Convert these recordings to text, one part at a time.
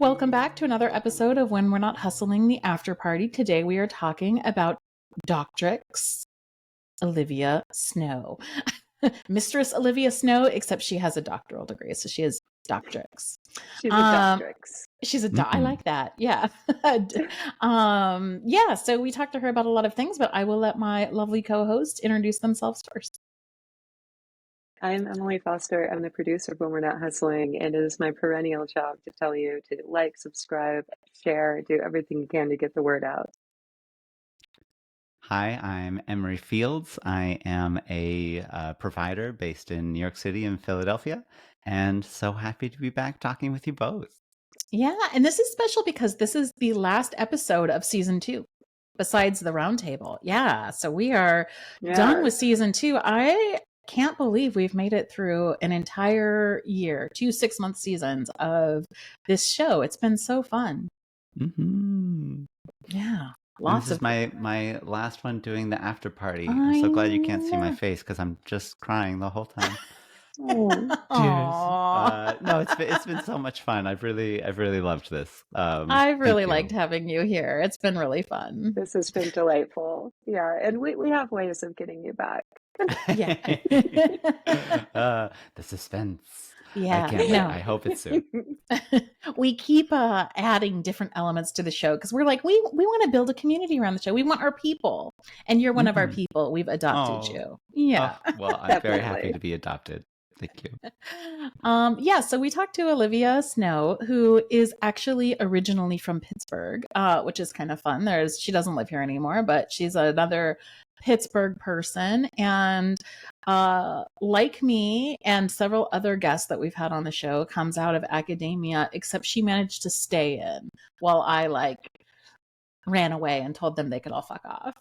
Welcome back to another episode of When We're Not Hustling the Afterparty. Today we are talking about Doctrix Olivia Snow. Mistress Olivia Snow, except she has a doctoral degree, so she is Doctrix. She's a Doctrix. She's a I like that. Yeah. Yeah, so we talked to her about a lot of things, but I will let my lovely co-host introduce themselves first. I'm Emily Foster. I'm the producer of When We're Not Hustling, and it is my perennial job to tell you to like, subscribe, share, do everything you can to get the word out. Hi, I'm Emery Fields. I am a provider based in New York City and Philadelphia, and so happy to be back talking with you both. Yeah, and this is special because this is the last episode of season 2, besides the roundtable. Yeah, so we are done with season 2. I can't believe we've made it through an entire year, 2 6-month seasons of this show. It's been so fun. Mm-hmm. Yeah. This is my last one doing the after party. I'm so glad you can't see my face because I'm just crying the whole time. No, it's been so much fun. I've really loved this. I've really liked having you here. It's been really fun. This has been delightful. Yeah, and we have ways of getting you back. Yeah. The suspense. Yeah, I hope it's soon. We keep adding different elements to the show because we're like, we want to build a community around the show. We want our people, and you're one of our people. We've adopted you. Yeah. Well, I'm very happy to be adopted. Thank you. Yeah, so we talked to Olivia Snow, who is actually originally from Pittsburgh, which is kind of fun. She doesn't live here anymore, but she's another Pittsburgh person. And like me and several other guests that we've had on the show, comes out of academia, except she managed to stay in while I ran away and told them they could all fuck off.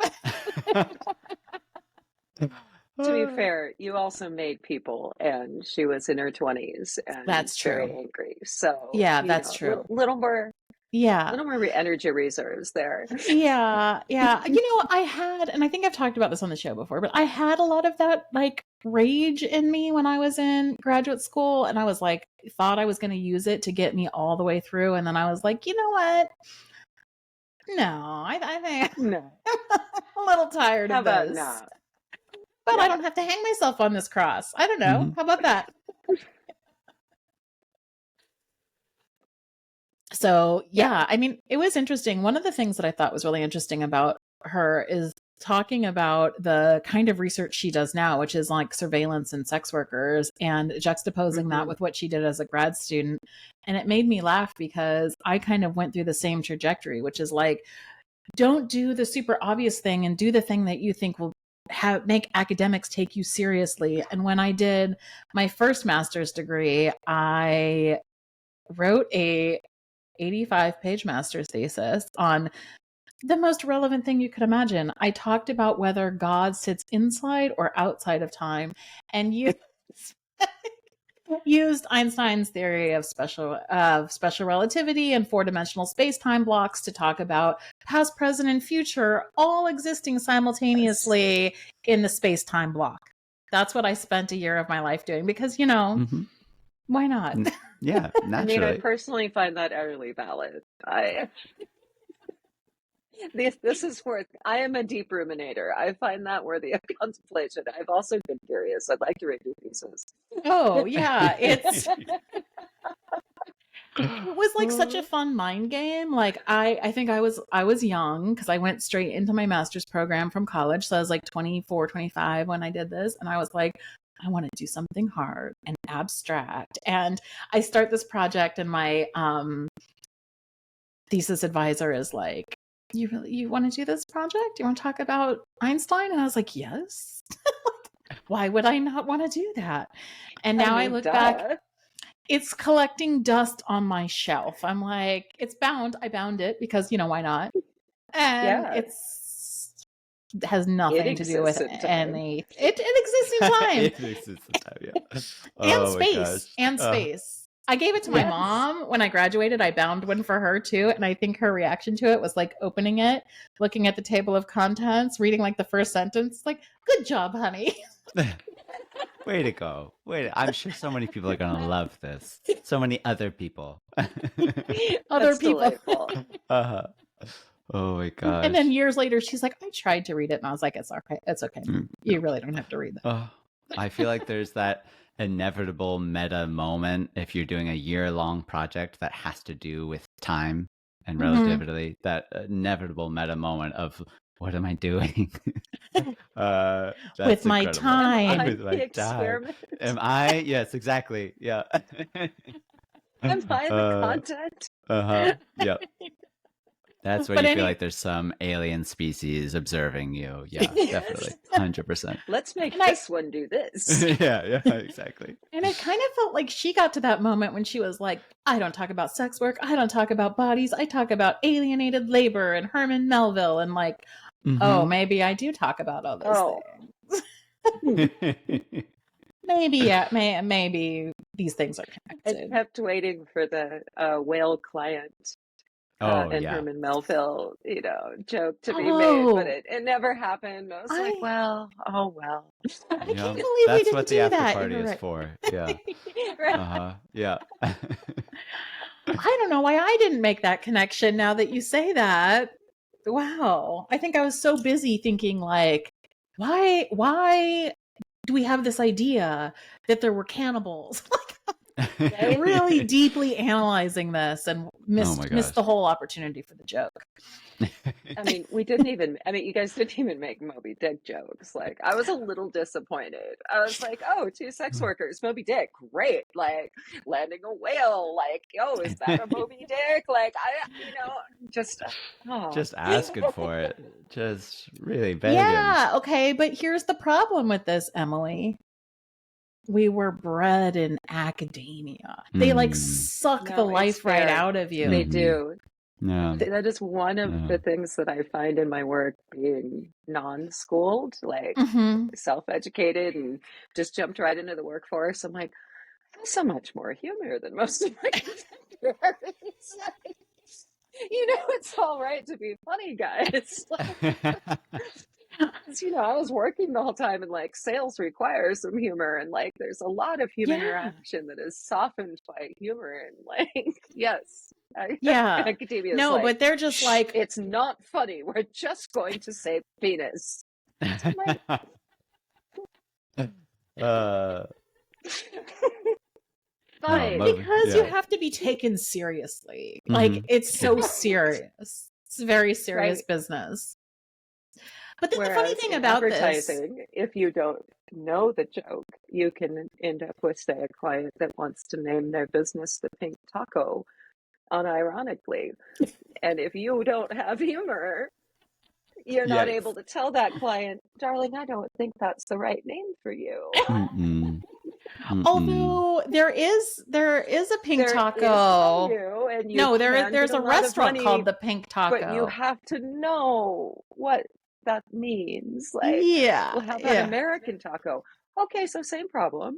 To be fair, you also made people, and she was in her 20s, and that's true. Very angry. So yeah, that's true. Little more energy reserves there. Yeah. I had, and I think I've talked about this on the show before, but I had a lot of that rage in me when I was in graduate school, and I was thought I was going to use it to get me all the way through, and then I was like, you know what? No, I think no. I'm a little tired of this. No? But I don't have to hang myself on this cross. I don't know. Mm-hmm. How about that? So, yeah, I mean, it was interesting. One of the things that I thought was really interesting about her is talking about the kind of research she does now, which is surveillance and sex workers, and juxtaposing that with what she did as a grad student. And it made me laugh because I kind of went through the same trajectory, which is don't do the super obvious thing and do the thing that you think will make academics take you seriously. And when I did my first master's degree, I wrote a 85-page master's thesis on the most relevant thing you could imagine. I talked about whether God sits inside or outside of time, and used Einstein's theory of special relativity and 4-dimensional space-time blocks to talk about past, present, and future all existing simultaneously in the space-time block. That's what I spent a year of my life doing because, why not? Yeah, naturally. I mean, I personally find that utterly valid. This is worth. I am a deep ruminator. I find that worthy of contemplation. I've also been curious. I'd like to read your pieces. Oh yeah, it was such a fun mind game. I think I was young because I went straight into my master's program from college. So I was 24, 25 when I did this, and I was like, I want to do something hard and abstract. And I start this project, and my thesis advisor is like, you want to do this project? You want to talk about Einstein? And I was like, yes. Why would I not want to do that? And now I look back, it's collecting dust on my shelf. I'm like, it's bound. I bound it because, why not? And it has nothing to do with any. It exists in time. It exists in time, yeah. And space. And space. I gave it to my mom when I graduated. I bound one for her too. And I think her reaction to it was opening it, looking at the table of contents, reading the first sentence, good job, honey. Way to go. I'm sure so many people are going to love this. So many other people. Other That's people. delightful. uh-huh. Oh my And then gosh. years later, she's like, I tried to read it. And I was like, it's okay. It's okay. You really don't have to read that. Oh, I feel like there's that inevitable meta moment if you're doing a year-long project that has to do with time and relativity, that inevitable meta moment of what am I doing? That's With my incredible. time. With my time. Experiment. Am I? Yes, exactly. Yeah. Am I the content? Yep. That's where But you feel like there's some alien species observing you. Yeah, definitely. 100%. Let's make this one do this. Yeah, exactly. And it kind of felt like she got to that moment when she was like, I don't talk about sex work. I don't talk about bodies. I talk about alienated labor and Herman Melville. And like, oh, maybe I do talk about all those things. Maybe, yeah, maybe these things are connected. I kept waiting for the whale client and Herman Melville, joke to be made, but it never happened. I was like, well, oh well. I can't believe we That's didn't what the do Afterparty that. is for. Yeah. Yeah. I don't know why I didn't make that connection now that you say that. Wow. I think I was so busy thinking like, why do we have this idea that there were cannibals? Really deeply analyzing this and missed the whole opportunity for the joke. I mean, you guys didn't even make Moby Dick jokes. Like, I was a little disappointed. I was like, oh, 2 sex workers, Moby Dick, great. Like, landing a whale, like, oh, is that a Moby Dick? Like, just asking for it. Just really begging. Yeah, okay, but here's the problem with this, Emily. We were bred in academia. They like suck the life right out of you. They do. Yeah. That is one of the things that I find in my work, being non-schooled, like self-educated, and just jumped right into the workforce. I'm like, I have so much more humor than most of my contemporaries. It's all right to be funny, guys. I was working the whole time, and like sales requires some humor, and like there's a lot of human interaction that is softened by humor, and like yes. Academia is like, but they're just like, it's not funny, we're just going to say penis. Like, fine. Because you have to be taken seriously. Like, it's so serious. It's very serious business. But then the funny thing about advertising, if you don't know the joke, you can end up with, say, a client that wants to name their business the Pink Taco, unironically. And if you don't have humor, you're not able to tell that client, darling, I don't think that's the right name for you. Although there is a Pink Taco. There's a restaurant called the Pink Taco. But you have to know what that means. Like, well, how about American Taco? Okay, so same problem.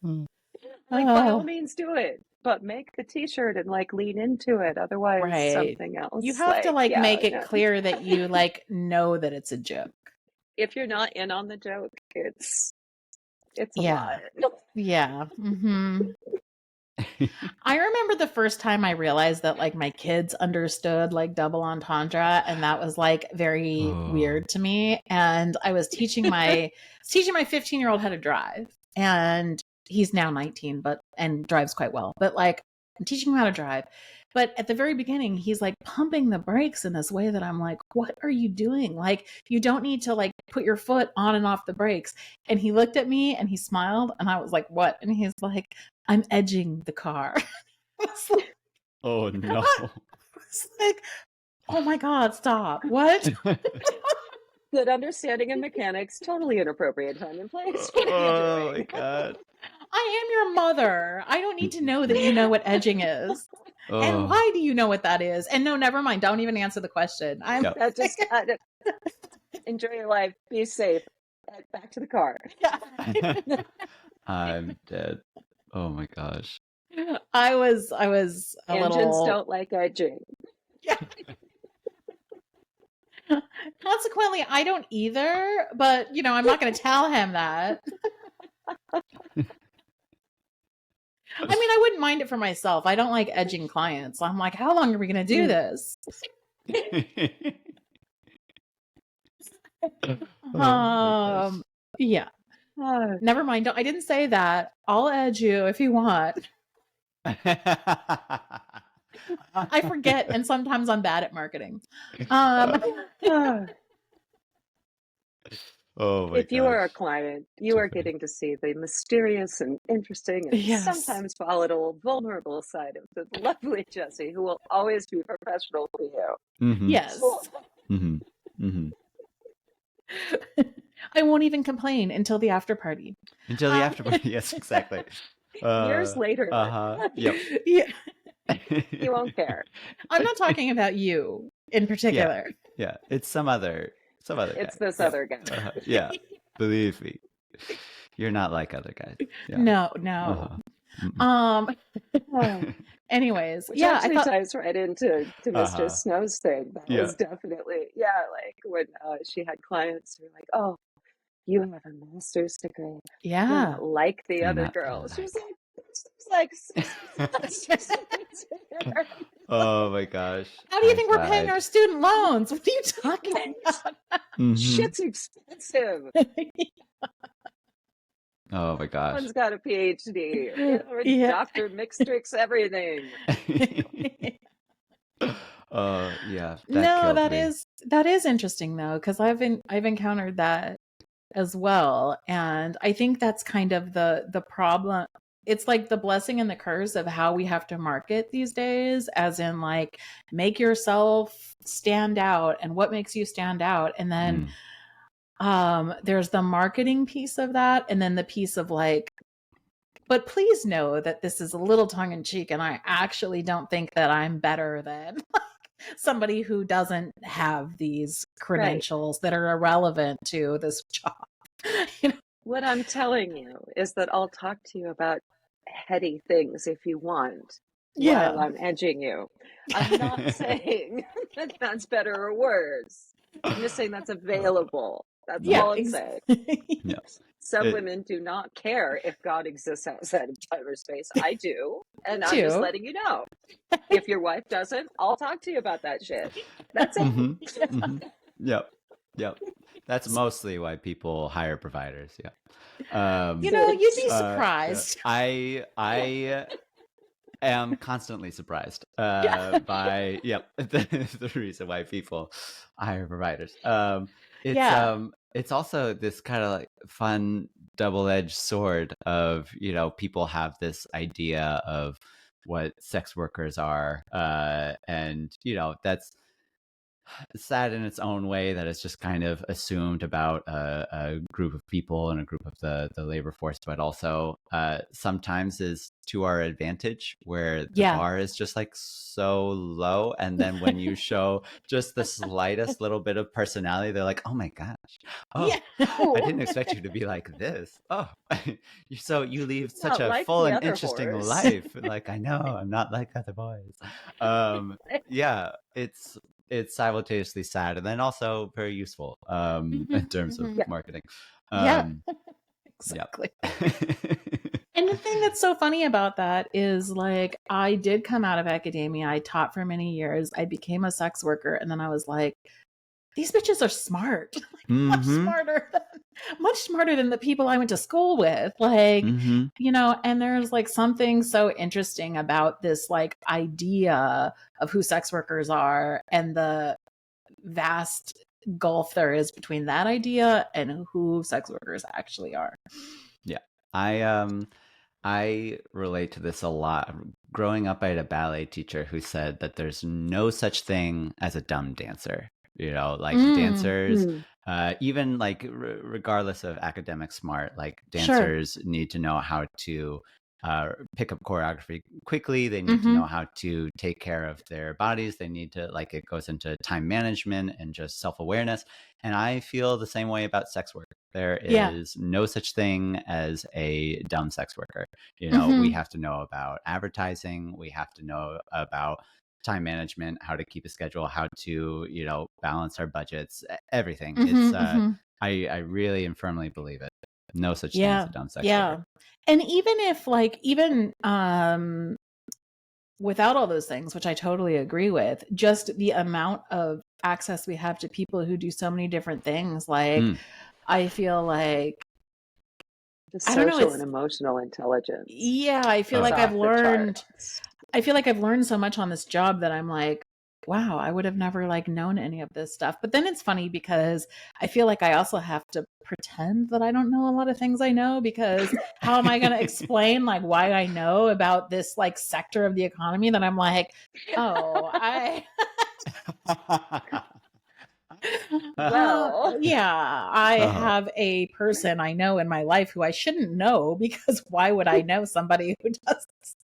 Like, by all means do it, but make the t-shirt and like lean into it. Otherwise, something else. You have to make it clear that you like know that it's a joke. If you're not in on the joke, it's a lot. Yeah. I remember the first time I realized that like my kids understood like double entendre, and that was like very weird to me. And I was teaching my 15-year-old how to drive, and he's now 19, and drives quite well. But like, I'm teaching him how to drive. But at the very beginning, he's like pumping the brakes in this way that I'm like, what are you doing? Like, you don't need to like put your foot on and off the brakes. And he looked at me and he smiled, and I was like, what? And he's like, I'm edging the car. Like, oh no. It's like, oh my God, stop. What? Good understanding of mechanics, totally inappropriate time and place. What are you doing? My God. I am your mother. I don't need to know that you know what edging is. And why do you know what that is? And no, never mind. Don't even answer the question. Enjoy your life. Be safe. Back to the car. I'm dead. Oh my gosh. I was Engines don't like edging. Yeah. Consequently, I don't either, but I'm not going to tell him that. I mean, I wouldn't mind it for myself. I don't like edging clients. I'm like, how long are we going to do this? Yeah. Never mind. I didn't say that. I'll edge you if you want. I forget, and sometimes I'm bad at marketing. If you are a client, you are getting to see the mysterious and interesting and sometimes volatile, vulnerable side of the lovely Jessie, who will always be professional for you. Yes. I won't even complain until the after party. Until the after party, yes, exactly. Years later. Yep. You won't care. I'm not talking about you in particular. Yeah. It's some other It's guy. this other guy. Yeah. Believe me. You're not like other guys. Yeah. No. Anyways, which actually ties right into Mr. Snow's thing. That was definitely, like when she had clients who were like, oh, you have a master's degree. Yeah. You're not like the other girls. She was like, oh my gosh. How do you think we're paying our student loans? What are you talking about? Shit's expensive. Oh my gosh. One's got a PhD. Dr. Mixtrix, everything. Yeah. That is interesting though, because I've encountered that as well. And I think that's kind of the problem. It's like the blessing and the curse of how we have to market these days, as in like make yourself stand out and what makes you stand out. And then there's the marketing piece of that. And then the piece of like, but please know that this is a little tongue in cheek. And I actually don't think that I'm better than somebody who doesn't have these credentials that are irrelevant to this job. What I'm telling you is that I'll talk to you about heady things if you want while I'm edging you. I'm not saying that that's better or worse. I'm just saying that's available. That's all I'm saying. Some women do not care if God exists outside of time or space. I do. And I'm just letting you know. If your wife doesn't, I'll talk to you about that shit. That's it. Yep. That's mostly why people hire providers. Yeah. You'd be surprised. I am constantly surprised by the reason why people hire providers. It's also this kind of like fun double-edged sword of, people have this idea of what sex workers are, and that's sad in its own way, that it's just kind of assumed about a group of people and a group of the labor force, but also sometimes is to our advantage, where the bar is just like so low, and then when you show just the slightest little bit of personality, they're like, oh my gosh, I didn't expect you to be like this. So you leave such a like full and interesting life. Like, I know I'm not like other boys. It's simultaneously sad and then also very useful in terms of marketing. Exactly. And the thing that's so funny about that is, like, I did come out of academia. I taught for many years. I became a sex worker. And then I was like, these bitches are smart. Much smarter than the people I went to school with. Like, and there's like something so interesting about this like idea of who sex workers are and the vast gulf there is between that idea and who sex workers actually are. I relate to this a lot. Growing up, I had a ballet teacher who said that there's no such thing as a dumb dancer. Dancers, even like regardless of academic smart, like dancers need to know how to pick up choreography quickly. They need to know how to take care of their bodies. They need to, like, it goes into time management and just self-awareness. And I feel the same way about sex work. There is no such thing as a dumb sex worker. We have to know about advertising. We have to know about time management, how to keep a schedule, how to, balance our budgets, everything. Mm-hmm, It's mm-hmm. I really and firmly believe it. No such thing as Yeah. a dumb sex Yeah. worker. And even if without all those things, which I totally agree with, just the amount of access we have to people who do so many different things, I feel like, The I don't know, social and emotional intelligence. Yeah, I feel like I've learned so much on this job that I'm like, wow, I would have never known any of this stuff. But then it's funny because I feel like I also have to pretend that I don't know a lot of things I know, because how am I going to explain why I know about this sector of the economy that I'm like, oh, I Well, I have a person I know in my life who I shouldn't know, because why would I know somebody who does this?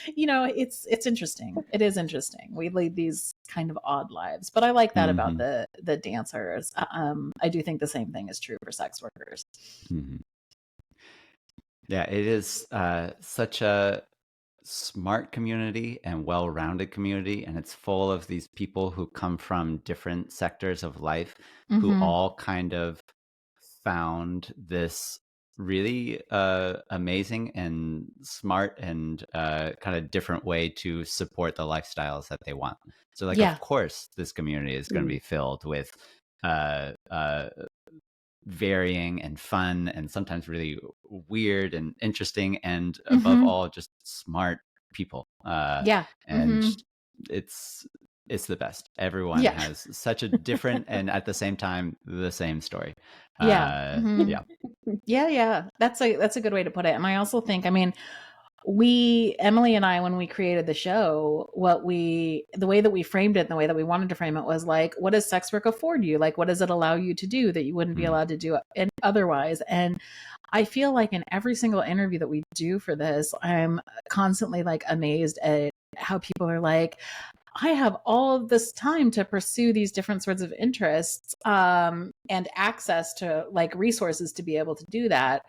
It's interesting. It is interesting. We lead these kind of odd lives, but I like that about the dancers. I do think the same thing is true for sex workers. Mm-hmm. Yeah, it is such a smart community and well-rounded community, and it's full of these people who come from different sectors of life, who all kind of found this really amazing and smart and kind of different way to support the lifestyles that they want. So of course this community is going to be filled with varying and fun and sometimes really weird and interesting, and above all just smart people. And it's the best. Everyone has such a different and at the same time the same story. Yeah. That's a good way to put it. And I also think, Emily and I, when we created the show, the way that we framed it and the way that we wanted to frame it was what does sex work afford you? What does it allow you to do that you wouldn't be allowed to do otherwise? And I feel like in every single interview that we do for this, I'm constantly amazed at how people are I have all of this time to pursue these different sorts of interests, and access to resources to be able to do that,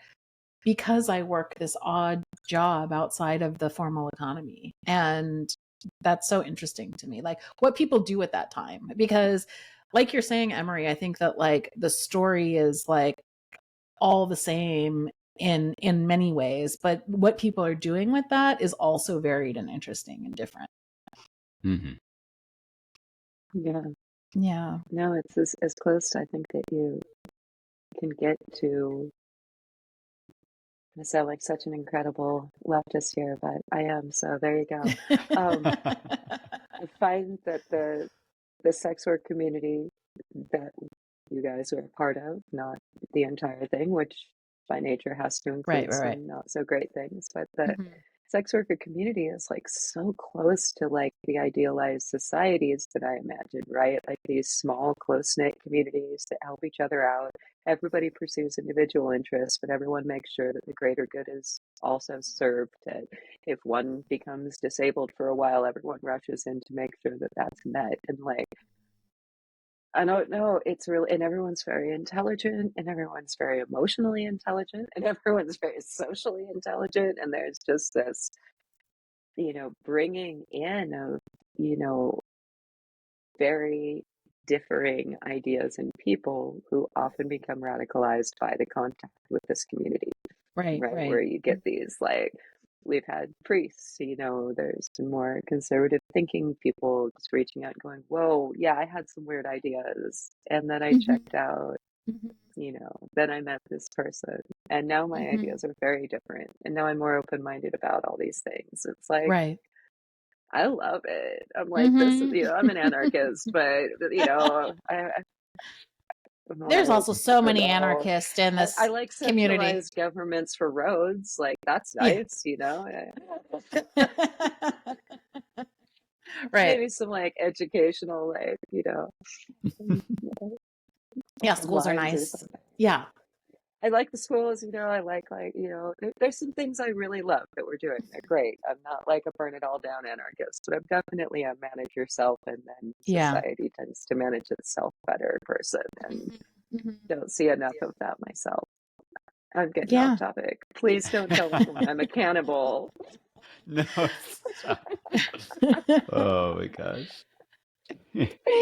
because I work this odd job outside of the formal economy. And that's so interesting to me, what people do at that time. Because you're saying, Emery, I think that the story is all the same in many ways, but what people are doing with that is also varied and interesting and different. Yeah. No, it's as close, I think, that you can get to. I sound like such an incredible leftist here, but I am, so there you go. I find that the sex work community that you guys are a part of, not the entire thing, which by nature has to include some not so great things, but the sex worker community is so close to the idealized societies that I imagine, right? These small, close-knit communities that help each other out. Everybody pursues individual interests, but everyone makes sure that the greater good is also served. And if one becomes disabled for a while, everyone rushes in to make sure that that's met. And I don't know, it's really, and everyone's very intelligent, and everyone's very emotionally intelligent, and everyone's very socially intelligent. And there's just this, bringing in of, very differing ideas and people who often become radicalized by the contact with this community. Right. Where you get these, we've had priests, there's some more conservative thinking people just reaching out and going, whoa, yeah, I had some weird ideas. And then I checked out, then I met this person. And now my ideas are very different. And now I'm more open-minded about all these things. It's I love it. I'm this, I'm an anarchist, but, there's also so many anarchists in this I like community. centralized governments for roads. That's nice, Maybe some educational, yeah, schools are nice. Yeah. I like the schools, I like, there's some things I really love that we're doing. They're great. I'm not a burn it all down anarchist, but I'm definitely a manage yourself and then society tends to manage itself better person. And don't see enough of that myself. I'm getting off topic. Please don't tell anyone I'm a cannibal. No, stop. Oh my gosh.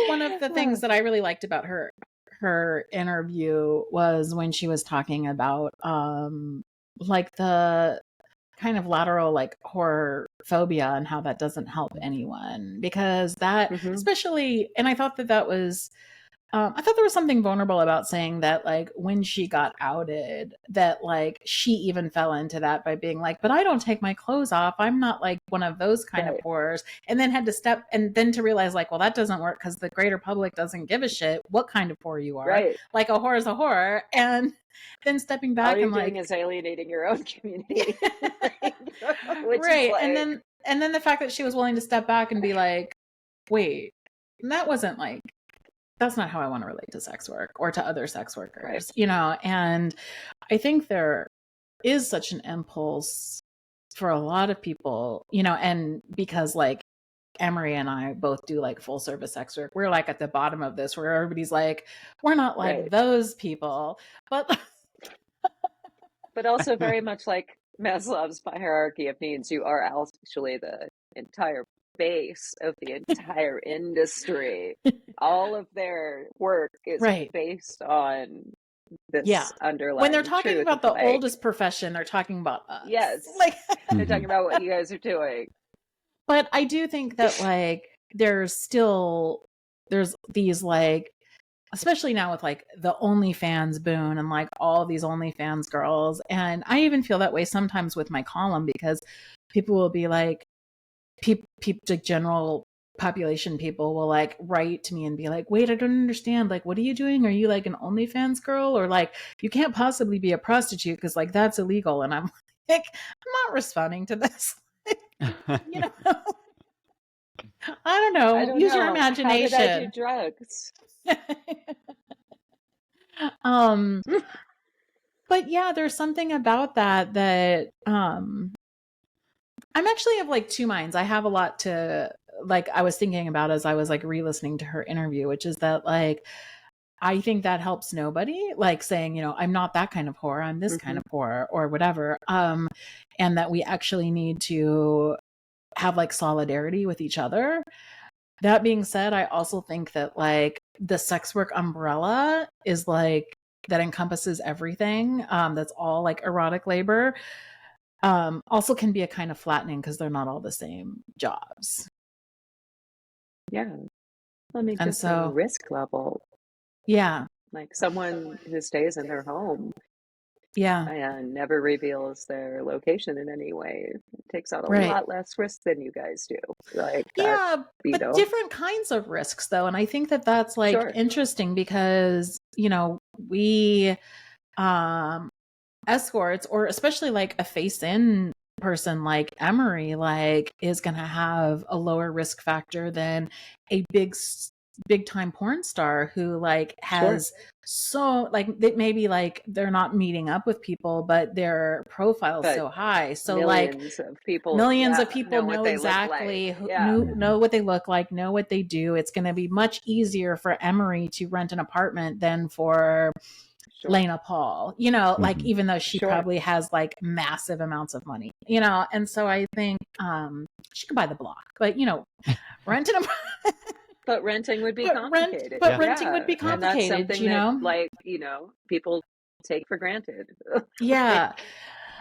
One of the things that I really liked about her interview was when she was talking about like the kind of lateral like horror phobia and how that doesn't help anyone, because that especially, and I thought that was I thought there was something vulnerable about saying that, like, when she got outed, that, like, she even fell into that by being like, but I don't take my clothes off. I'm not, like, one of those kind of whores. And then had to step, and then to realize, like, well, that doesn't work because the greater public doesn't give a shit what kind of whore you are. Right. Like, a whore is a whore. And then stepping back all you're and, doing like, is alienating your own community. Right. And then the fact that she was willing to step back and be like, wait, that wasn't, like, that's not how I want to relate to sex work or to other sex workers, you know? And I think there is such an impulse for a lot of people, you know, and because, like, Emery and I both do, like, full service sex work, we're, like, at the bottom of this where everybody's like, we're not like those people, but also very much like Maslow's hierarchy of needs, you are actually the entire base of the entire industry. All of their work is based on this underlying when they're talking truth about of, the oldest profession, they're talking about us. Yes. Like they're talking about what you guys are doing. But I do think that, like, there's these, like, especially now with, like, the OnlyFans boon and, like, all these OnlyFans girls. And I even feel that way sometimes with my column, because people will be like, like, general population people will, like, write to me and be like, wait, I don't understand. Like, what are you doing? Are you, like, an OnlyFans girl? Or, like, you can't possibly be a prostitute because, like, that's illegal. And I'm like, I'm not responding to this. You know, I don't know. Use your imagination. How did I do drugs? But yeah, there's something about that I'm actually of, like, two minds. I have a lot to, like, I was thinking about as I was, like, re-listening to her interview, which is that, like, I think that helps nobody, like, saying, you know, I'm not that kind of whore, I'm this kind of whore, or whatever. And that we actually need to have, like, solidarity with each other. That being said, I also think that, like, the sex work umbrella is, like, that encompasses everything. That's all, like, erotic labor. Also can be a kind of flattening because they're not all the same jobs. Yeah. I mean, just on a risk level. Yeah. Like someone who stays in their home. Yeah. And never reveals their location in any way. It takes out a lot less risk than you guys do. Like, yeah, but different kinds of risks, though. And I think that that's, like, interesting because, you know, we escorts, or especially, like, a face-in person like Emery, like, is going to have a lower risk factor than a big time porn star who, like, has so, like, that maybe, like, they're not meeting up with people, but their profile's so high, so millions like of people know exactly know what they look like, know what they do. It's going to be much easier for Emery to rent an apartment than for Lena Paul, you know, like, even though she probably has, like, massive amounts of money, you know. And so I think she could buy the block, but, you know, rent an apartment. But renting would be complicated. Renting would be complicated, and that's something you know? that, like, you know, people take for granted. Yeah.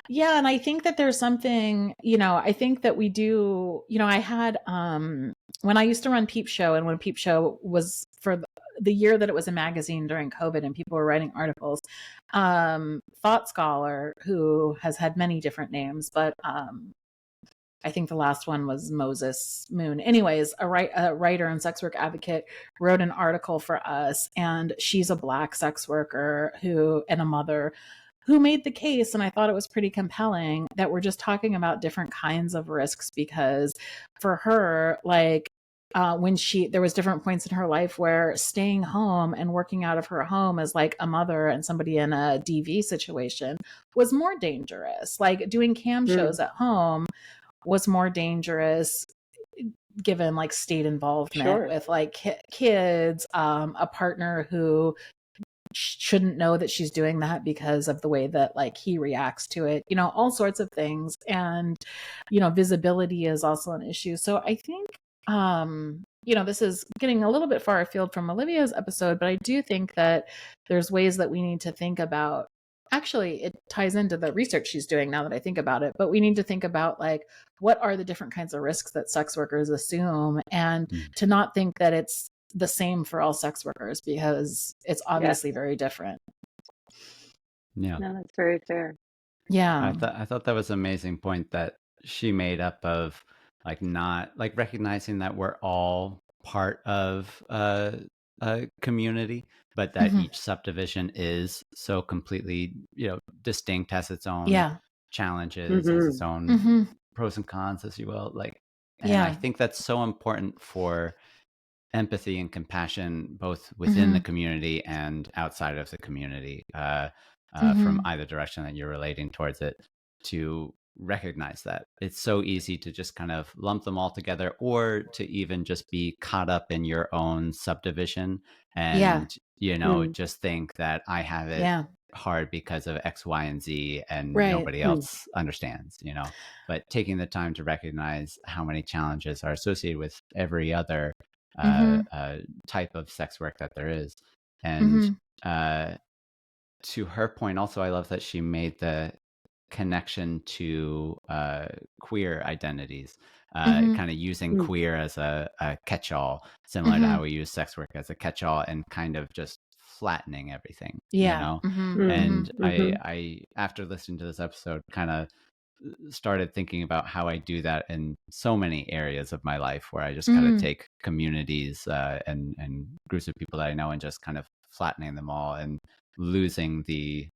Yeah. And I think that there's something, you know, I think that we do, you know, I had, when I used to run Peep Show, and when Peep Show was for the year that it was a magazine during COVID and people were writing articles, Thought Scholar, who has had many different names, but, I think the last one was Moses Moon. Anyways, a writer and sex work advocate wrote an article for us, and she's a Black sex worker and a mother who made the case, and I thought it was pretty compelling, that we're just talking about different kinds of risks, because for her, like, when there was different points in her life where staying home and working out of her home as, like, a mother and somebody in a DV situation was more dangerous. Like, doing cam shows at home was more dangerous given, like, state involvement with, like, kids, a partner who shouldn't know that she's doing that because of the way that like he reacts to it, all sorts of things. And visibility is also an issue. So I think this is getting a little bit far afield from Olivia's episode, but I do think that there's ways that we need to think about. Actually, it ties into the research she's doing now that I think about it, but we need to think about like, what are the different kinds of risks that sex workers assume, and to not think that it's the same for all sex workers, because it's obviously very different. Yeah. No, that's very fair. Yeah. I thought that was an amazing point that she made up of like not like recognizing that we're all part of a community, but that each subdivision is so completely, distinct, has its own challenges, has its own pros and cons, as you will. Like, and I think that's so important for empathy and compassion, both within the community and outside of the community, from either direction that you're relating towards it, to recognize that it's so easy to just kind of lump them all together, or to even just be caught up in your own subdivision and just think that I have it hard because of X, Y, and Z, and nobody else understands, but taking the time to recognize how many challenges are associated with every other type of sex work that there is. And to her point also, I love that she made the connection to queer identities, kind of using queer as a catch-all, similar to how we use sex work as a catch-all, and kind of just flattening everything. And I after listening to this episode, kind of started thinking about how I do that in so many areas of my life, where I just kind of take communities and groups of people that I know and just kind of flattening them all and losing the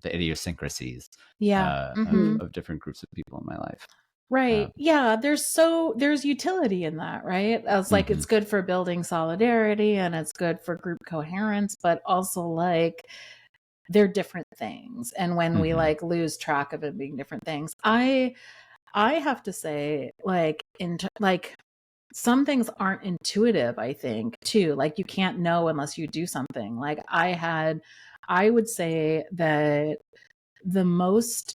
idiosyncrasies of different groups of people in my life. Right. There's utility in that, right? As like, it's good for building solidarity and it's good for group coherence, but also like they're different things. And when we like lose track of it being different things, I have to say, like, some things aren't intuitive, I think, too. Like, you can't know unless you do something. Like, I would say that the most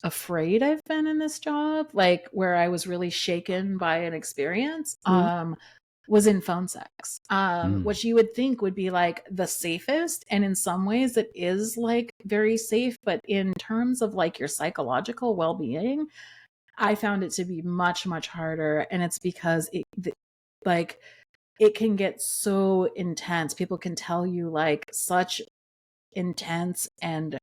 afraid I've been in this job, like where I was really shaken by an experience, was in phone sex, which you would think would be like the safest. And in some ways it is like very safe, but in terms of like your psychological well-being, I found it to be much, much harder. And it's because it can get so intense. People can tell you like such intense and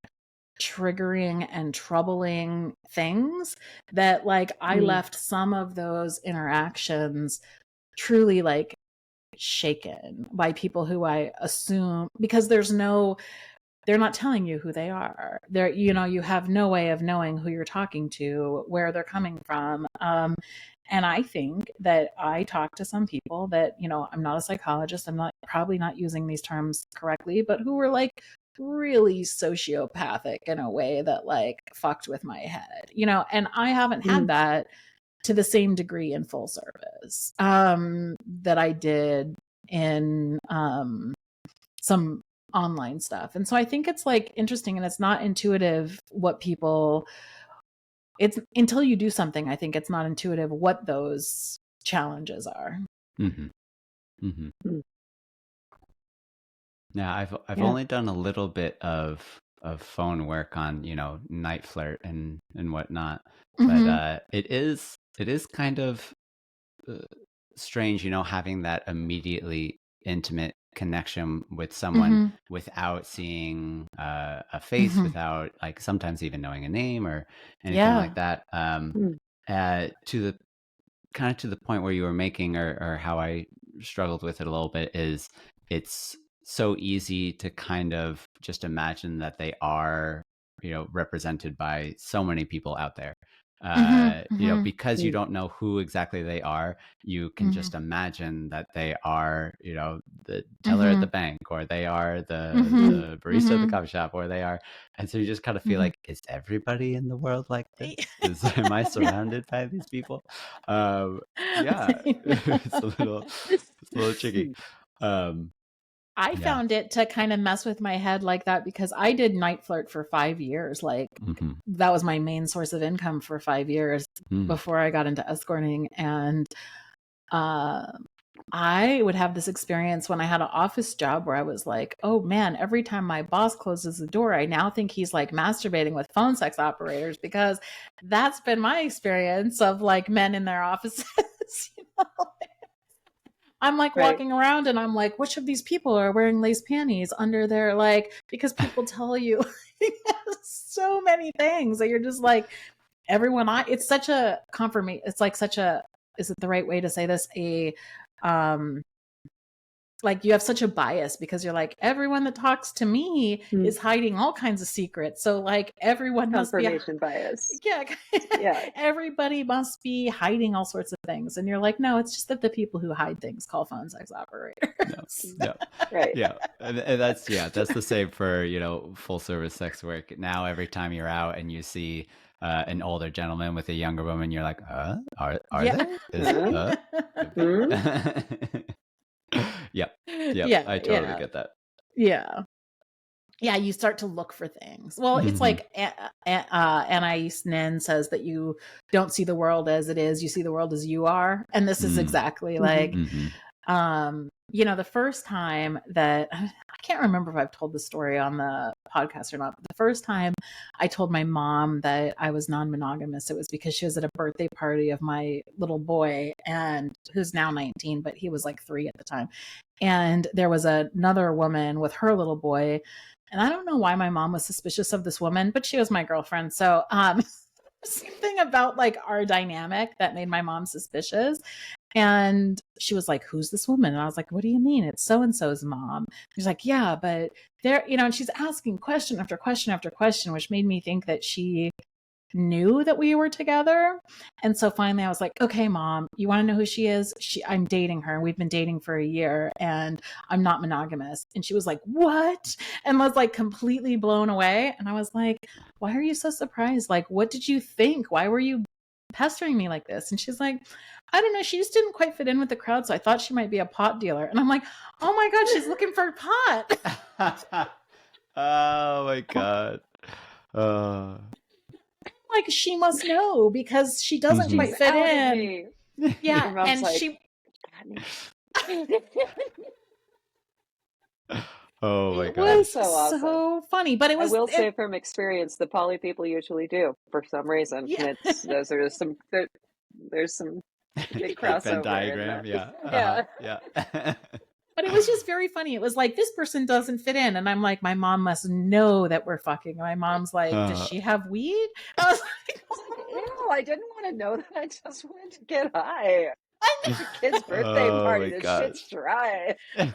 triggering and troubling things that like I left some of those interactions truly like shaken by people who I assume, because they're not telling you who they are. You have no way of knowing who you're talking to, where they're coming from. And I think that I talk to some people that, I'm not a psychologist, I'm probably not using these terms correctly, but who were like really sociopathic in a way that like fucked with my head, and I haven't had that to the same degree in full service that I did in some online stuff. And so I think it's like interesting, and it's not intuitive it's until you do something, I think it's not intuitive what those challenges are. Now, I've only done a little bit of phone work on, night flirt and whatnot, but it is kind of strange, having that immediately intimate connection with someone without seeing a face, without like sometimes even knowing a name or anything like that. To the point where you were making, or how I struggled with it a little bit, is it's so easy to kind of just imagine that they are, represented by so many people out there. Because you don't know who exactly they are, you can just imagine that they are, the teller at the bank, or they are the barista at the coffee shop, or they are, and so you just kind of feel like, is everybody in the world like this? Am I surrounded by these people? It's a little tricky. I Yeah. found it to kind of mess with my head like that because I did night flirt for 5 years. Like that was my main source of income for 5 years before I got into escorting. And I would have this experience when I had an office job where I was like, oh man, every time my boss closes the door, I now think he's like masturbating with phone sex operators, because that's been my experience of like men in their offices. You know? I'm like walking around and I'm like, which of these people are wearing lace panties under their, like, because people tell you so many things that you're just like, everyone, it's such a confirmation. It's like such a, is it the right way to say this? Like you have such a bias because you're like, everyone that talks to me is hiding all kinds of secrets. So like everyone must be confirmation bias. Yeah. Everybody must be hiding all sorts of things. And you're like, no, it's just that the people who hide things call phone sex operators. Yeah. Right. Yeah. And that's the same for, you know, full service sex work. Now, every time you're out and you see an older gentleman with a younger woman, you're like, are they? Yep. Yeah. I totally get that. Yeah. Yeah, you start to look for things. Well, it's like Anais Nin says that you don't see the world as it is, you see the world as you are. And this is exactly like, you know, the first time that, I can't remember if I've told the story on the podcast or not, but the first time I told my mom that I was non-monogamous, it was because she was at a birthday party of my little boy, and who's now 19, but he was like 3 at the time. And there was another woman with her little boy. And I don't know why my mom was suspicious of this woman, but she was my girlfriend. So something about like our dynamic that made my mom suspicious. And she was like, who's this woman? And I was like, what do you mean? It's so-and-so's mom. She's like, yeah, but there, you know, and she's asking question after question after question, which made me think that she knew that we were together. And so finally I was like, okay, Mom, you want to know who she is? I'm dating her. We've been dating for a year and I'm not monogamous. And she was like, what? And was like completely blown away. And I was like, why are you so surprised? Like, what did you think? Why were you pestering me like this? And she's like, I don't know. She just didn't quite fit in with the crowd. So I thought she might be a pot dealer. And I'm like, oh my God, she's looking for pot. Oh my God. Like she must know because she doesn't quite fit in. Yeah, and like, she. Oh my God, it was so awesome. So funny, but it was. I will say from experience, the poly people usually do for some reason. Yeah. There's some big crossover. Venn diagram, yeah. Yeah. But it was just very funny. It was like, this person doesn't fit in. And I'm like, my mom must know that we're fucking. My mom's like, does she have weed? I was like, ew, I didn't want to know that. I just wanted to get high. It's a kid's birthday party. This shit's dry. I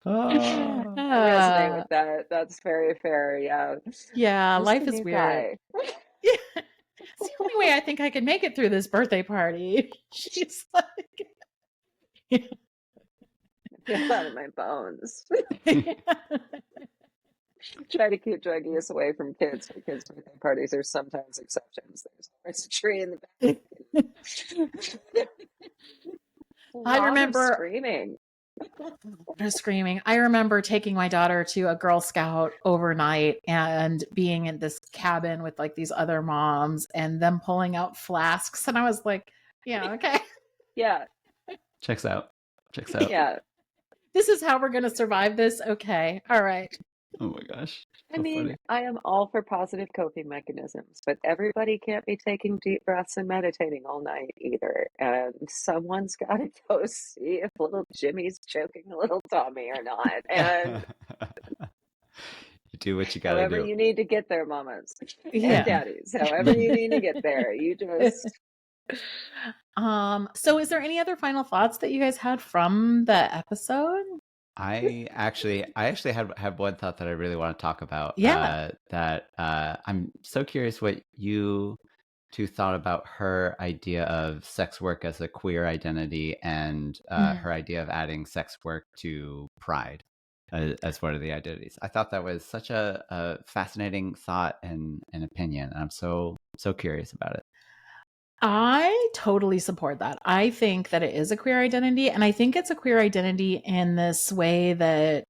resonate with that. That's very fair. Yeah. Yeah, life is weird. Yeah. It's the only way I think I can make it through this birthday party. She's like... I feel out of my bones. Try to keep drug use away from kids because birthday parties are sometimes exceptions. There's always a tree in the back. I remember screaming. I remember taking my daughter to a Girl Scout overnight and being in this cabin with like these other moms and them pulling out flasks. And I was like, yeah, okay. Yeah. Checks out. Yeah. This is how we're going to survive this. Okay. All right. Oh my gosh. I mean, funny. I am all for positive coping mechanisms, but everybody can't be taking deep breaths and meditating all night either. And someone's got to go see if little Jimmy's choking a little Tommy or not. And you do what you got to do. However you need to get there, mamas and daddies. However you need to get there. You just... So is there any other final thoughts that you guys had from the episode? I actually have one thought that I really want to talk about. Yeah. I'm so curious what you two thought about her idea of sex work as a queer identity and her idea of adding sex work to pride as one of the identities. I thought that was such a fascinating thought and opinion. And I'm so curious about it. I totally support that. I think that it is a queer identity, and I think it's a queer identity in this way that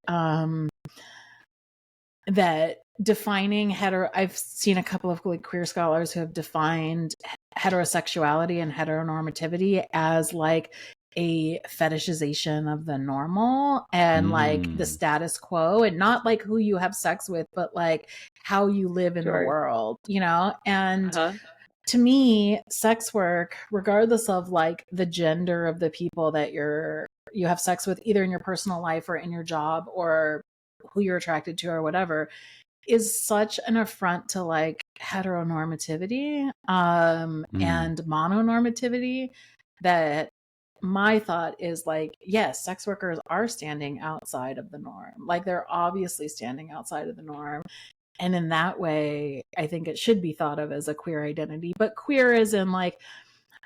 that defining hetero. I've seen a couple of like queer scholars who have defined heterosexuality and heteronormativity as like a fetishization of the normal and like the status quo, and not like who you have sex with, but like how you live in the Sure. world, you know? And to me, sex work, regardless of like the gender of the people that you have sex with, either in your personal life or in your job or who you're attracted to or whatever, is such an affront to like heteronormativity and mononormativity that my thought is like, yes, sex workers are standing outside of the norm. Like they're obviously standing outside of the norm. And in that way, I think it should be thought of as a queer identity. But queer as in like,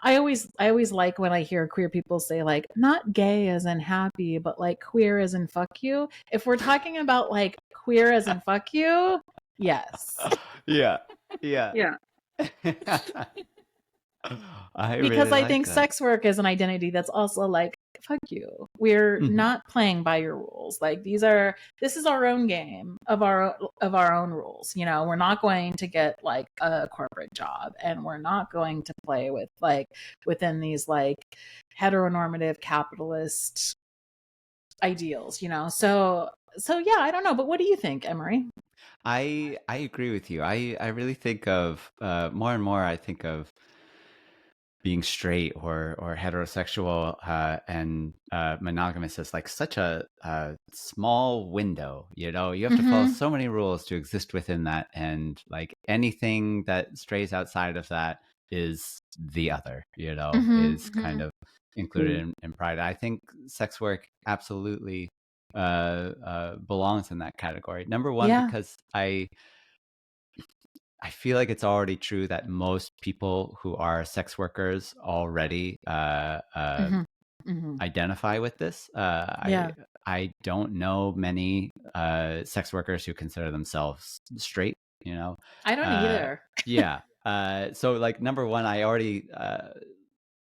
I always like when I hear queer people say like not gay as in happy, but like queer as in fuck you. If we're talking about like queer as in fuck you, yes. Yeah. Because I like think that. sex work is an identity that's also like fuck you. We're not playing by your rules. Like this is our own game of our own rules. You know, we're not going to get like a corporate job, and we're not going to play with like within these like heteronormative capitalist ideals, you know. So yeah, I don't know, but what do you think, Emery? I agree with you. I really think of more and more. I think of being straight or heterosexual and monogamous as like such a small window. You know, you have to follow so many rules to exist within that, and like anything that strays outside of that is the other. You know, is kind of included in pride. I think sex work absolutely belongs in that category. Number one, because I feel like it's already true that most people who are sex workers already identify with this. I don't know many sex workers who consider themselves straight, you know? I don't either. Yeah. So like number one, I already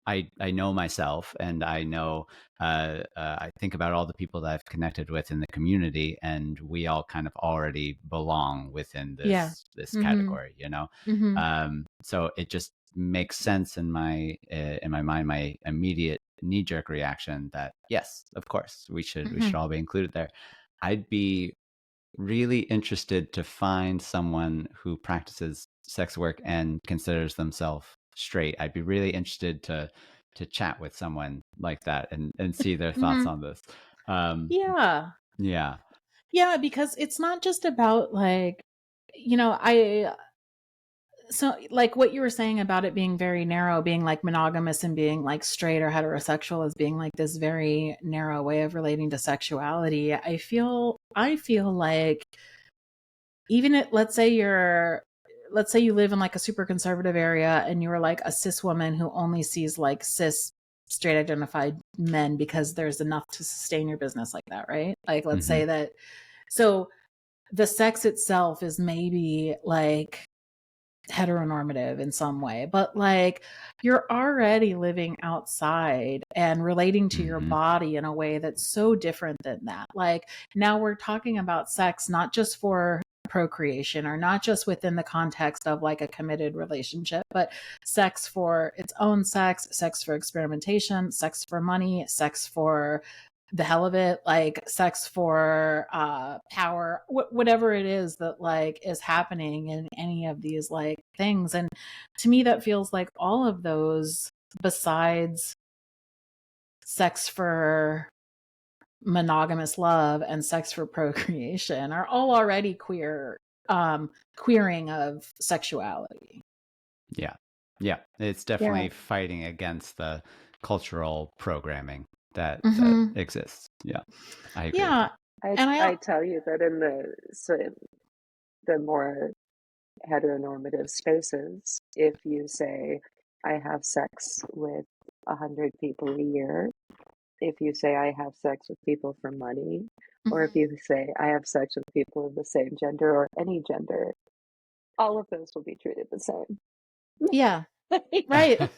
I know myself, and I know I think about all the people that I've connected with in the community, and we all kind of already belong within this category, you know. So it just makes sense in my mind, my immediate knee jerk reaction that yes, of course we should all be included there. I'd be really interested to find someone who practices sex work and considers themselves straight. I'd be really interested to chat with someone like that and see their thoughts on this. Yeah. Yeah, because it's not just about like, you know, so like what you were saying about it being very narrow, being like monogamous and being like straight or heterosexual as being like this very narrow way of relating to sexuality. I feel like even let's say you live in like a super conservative area and you're like a cis woman who only sees like cis straight identified men because there's enough to sustain your business like that, right? Like let's say that, so the sex itself is maybe like heteronormative in some way, but like you're already living outside and relating to your body in a way that's so different than that. Like now we're talking about sex not just for procreation or not just within the context of like a committed relationship, but sex for its own sex for experimentation, sex for money, sex for the hell of it, like sex for power, whatever it is that like is happening in any of these like things. And to me that feels like all of those, besides sex for monogamous love and sex for procreation, are all already queering of sexuality. Yeah, it's definitely fighting against the cultural programming that exists. Yeah, I agree. Yeah, I tell you that in the more heteronormative spaces, if you say I have sex with 100 people a year, if you say I have sex with people for money, or if you say I have sex with people of the same gender or any gender, all of those will be treated the same. Yeah. Right.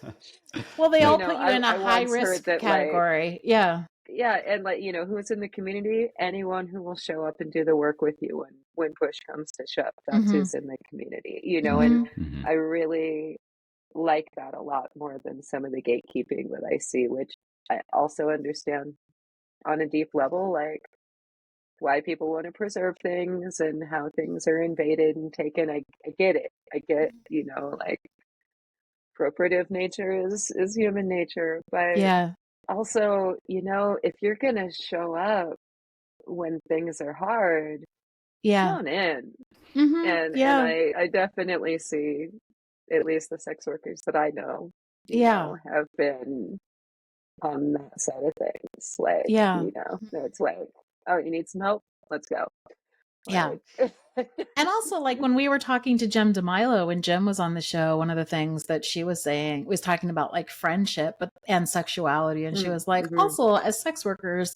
Well, they all put you in a I high once heard risk that, category. Yeah. yeah, and who's in the community? Anyone who will show up and do the work with you when push comes to shove, that's Mm-hmm. who's in the community, and Mm-hmm. I really like that a lot more than some of the gatekeeping that I see, which I also understand on a deep level, like why people want to preserve things and how things are invaded and taken. I get it. I get, like appropriative nature is human nature, but Yeah. also, if you're gonna show up when things are hard, come Yeah. on in. Mm-hmm. And Yeah. I definitely see, at least the sex workers that I know, Yeah. have been on that side of things. Like, Yeah. it's like, oh, you need some help? Let's go. Yeah. Like, And also, like when we were talking to Jem DeMilo, when Jem was on the show, one of the things that she was saying was talking about like friendship and sexuality. And she was like, mm-hmm. also, as sex workers,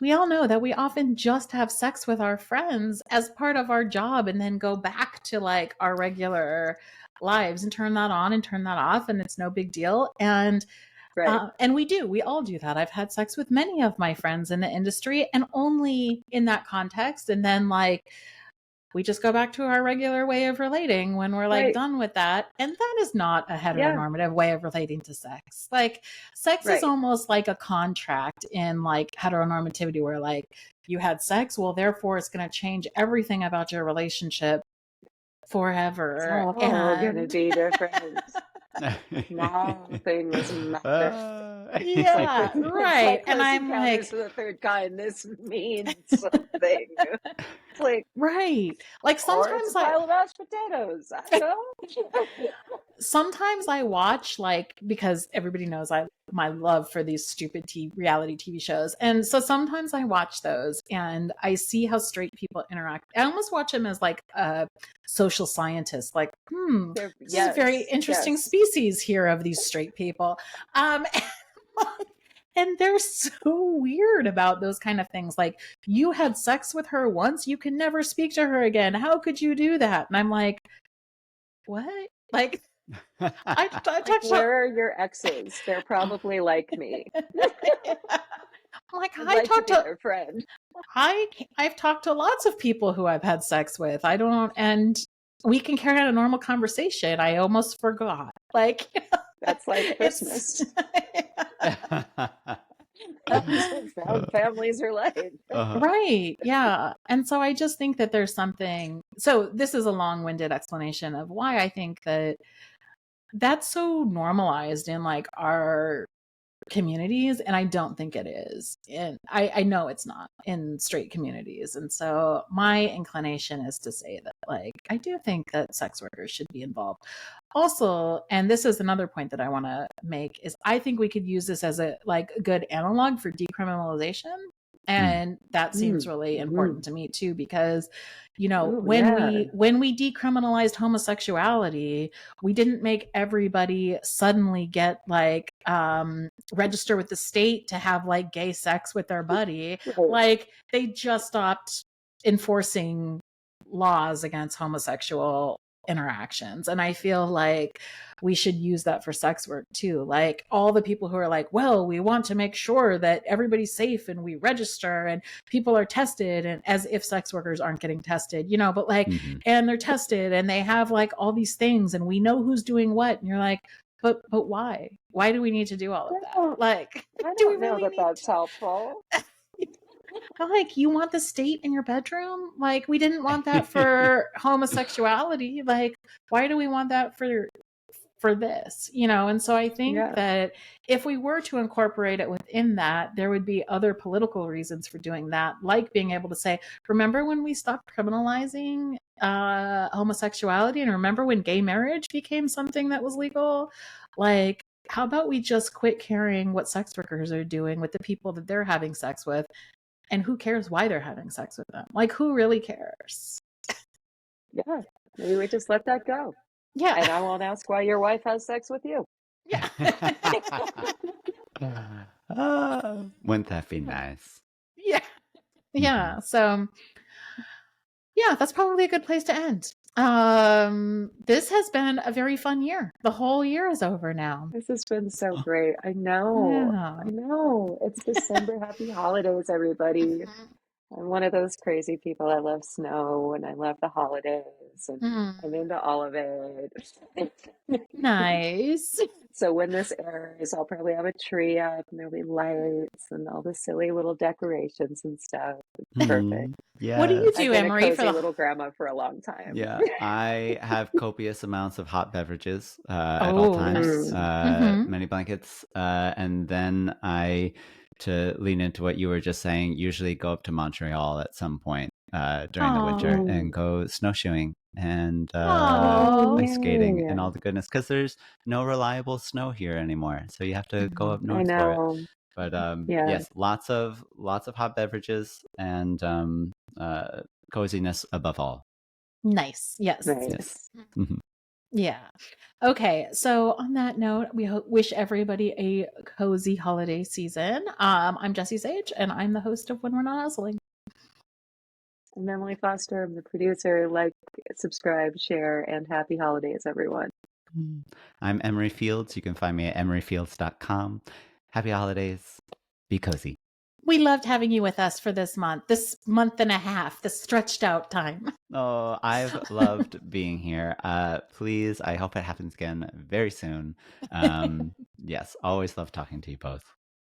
we all know that we often just have sex with our friends as part of our job and then go back to like our regular lives and turn that on and turn that off. And it's no big deal. And Right. we all do that. I've had sex with many of my friends in the industry and only in that context. And then like, we just go back to our regular way of relating when we're like Right. done with that. And that is not a heteronormative way of relating to sex. Like sex is almost like a contract in like heteronormativity where like you had sex, well, therefore it's going to change everything about your relationship forever. It's all gonna be different. Now things matter. Yeah, right. And I'm like, to the third kind, this means something. It's like, right. Like or it's sometimes a pile of mashed potatoes. I don't know. Sometimes I watch like, because everybody knows my love for these stupid reality TV shows. And so sometimes I watch those and I see how straight people interact. I almost watch them as like a social scientist, like, this is a very interesting species here of these straight people. And they're so weird about those kind of things. Like, you had sex with her once, you can never speak to her again. How could you do that? And I'm like, what? Like, I touched where are your exes? They're probably like me. I'm like, I'd like to be their friend. I've talked to lots of people who I've had sex with. And we can carry on a normal conversation. I almost forgot. Like, that's like Christmas. Families are like. Right. Yeah. And so I just think that there's something. So this is a long-winded explanation of why I think that that's so normalized in like our communities, and I don't think it is. And I know it's not in straight communities. And so my inclination is to say that like I do think that sex workers should be involved. Also, and this is another point that I want to make, is I think we could use this as a like a good analog for decriminalization. And that seems really important to me too, because when we decriminalized homosexuality, we didn't make everybody suddenly get like register with the state to have like gay sex with their buddy. Like they just stopped enforcing laws against homosexual interactions. And I feel like we should use that for sex work too. Like all the people who are like, well, we want to make sure that everybody's safe and we register and people are tested, and as if sex workers aren't getting tested, but like, and they're tested and they have like all these things and we know who's doing what. And you're like, but why? Why do we need to do all of that? Like, I don't know that that's helpful. Like, you want the state in your bedroom? Like, we didn't want that for homosexuality. Like, why do we want that for this? And so I think that if we were to incorporate it within that, there would be other political reasons for doing that, like being able to say, remember when we stopped criminalizing homosexuality, and remember when gay marriage became something that was legal? Like, how about we just quit caring what sex workers are doing with the people that they're having sex with? And who cares why they're having sex with them? Like, who really cares? Yeah, maybe we just let that go. Yeah. And I won't ask why your wife has sex with you. Yeah. Wouldn't that be nice? Yeah. Yeah. So, yeah, that's probably a good place to end. This has been a very fun year. The whole year is over now. This has been so great. I know. Yeah. I know. It's December. Happy holidays, everybody. I'm one of those crazy people. I love snow and I love the holidays and I'm into all of it. Nice. So when this airs, I'll probably have a tree up and there'll be lights and all the silly little decorations and stuff. It's perfect. Yeah. What do you I've do, been a Emery, cozy for the little grandma for a long time. Yeah, I have copious amounts of hot beverages at all times, nice. many blankets, and then to lean into what you were just saying, usually go up to Montreal at some point during the winter Aw. and go snowshoeing and Aw. ice skating Yay. and all the goodness, because there's no reliable snow here anymore, so you have to go up I north for it. know. But Yeah. yes, lots of hot beverages and coziness above all. Nice. Yes. Nice. Mhm. Yeah. Okay. So on that note, we wish everybody a cozy holiday season. I'm Jessie Sage, and I'm the host of When We're Not Nuzzling. I'm Emily Foster. I'm the producer. Like, subscribe, share, and happy holidays, everyone. I'm Emery Fields. You can find me at emeryfields.com. Happy holidays. Be cozy. We loved having you with us for this month and a half, this stretched out time. Oh, I've loved being here. Please, I hope it happens again very soon. Yes, always love talking to you both.